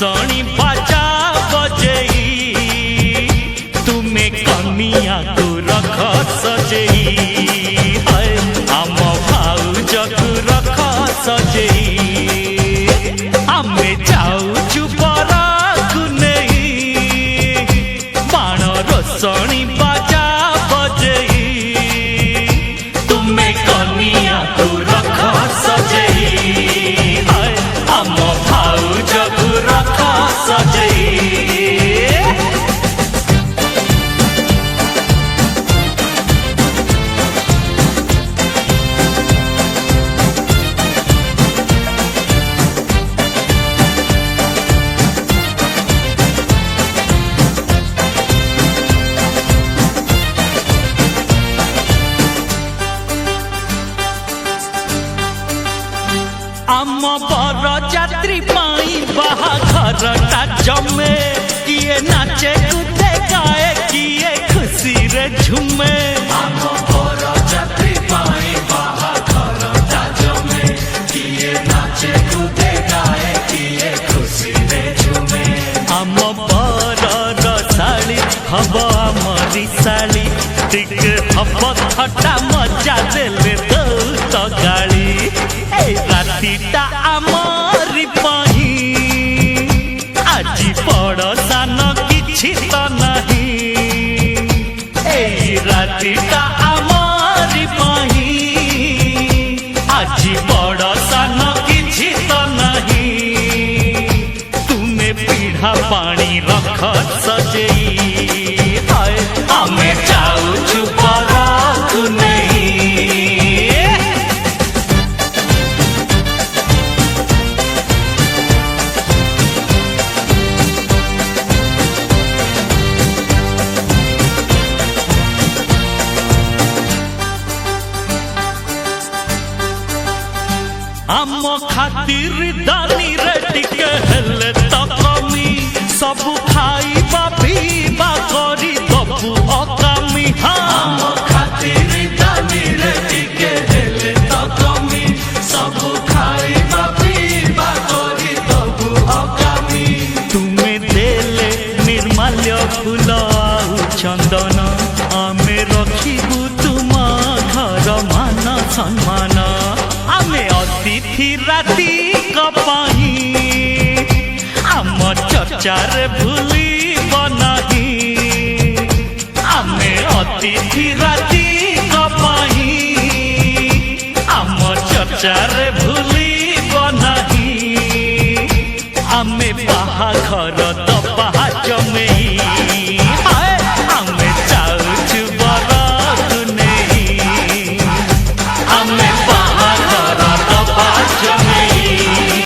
रोसणी बाजा बजेई तुम्हें कनिया को रख सजेई हाय आम भाउज को रख सजेई आमे जाऊचु बराकु नहीं बाण रोसणी बाजा बजेई तुम्हें कनिया को रख सजेई हाय आम भाउज को रख सजेई। आम बर जात्री पाई बाहाघरटा जमे किए नाचे कूदे गाए किए खुशी रे झूमे आम बर जात्री पाई बाहाघरटा जमे किए नाचे कूदे गाए किए खुशी रे झूमे आम बर रसाली हब आमरी साली टिके हब खटा मजा देले दौत गाड़ी रातीटा आमरी पाही आजी पड़सा न किछि त नहीं ए रातीटा आमरी पाही आजी पड़सा न किछि त नहीं तुम्हें पीढ़ा पानी रख सजेई हाय आमे जाऊचु बराकु नहीं। आम खातिर दानी रे टिके हेले त कमी सब खाइबा पीबा करी दबु अकामी आम खातिर दानी रे टिके हेले त कमी सब खाइबा पीबा करी दबु अकामी तुमे देले निर्माल्य फूल आउ चंदन आमे रखिबु तुम घर मान सम्मान आमे अतिथि राति कपाही आम चर्चार भूली बनाही आमे अतिथि राति कपाही आम चर्चार भूली बनाही आमे बाहाघर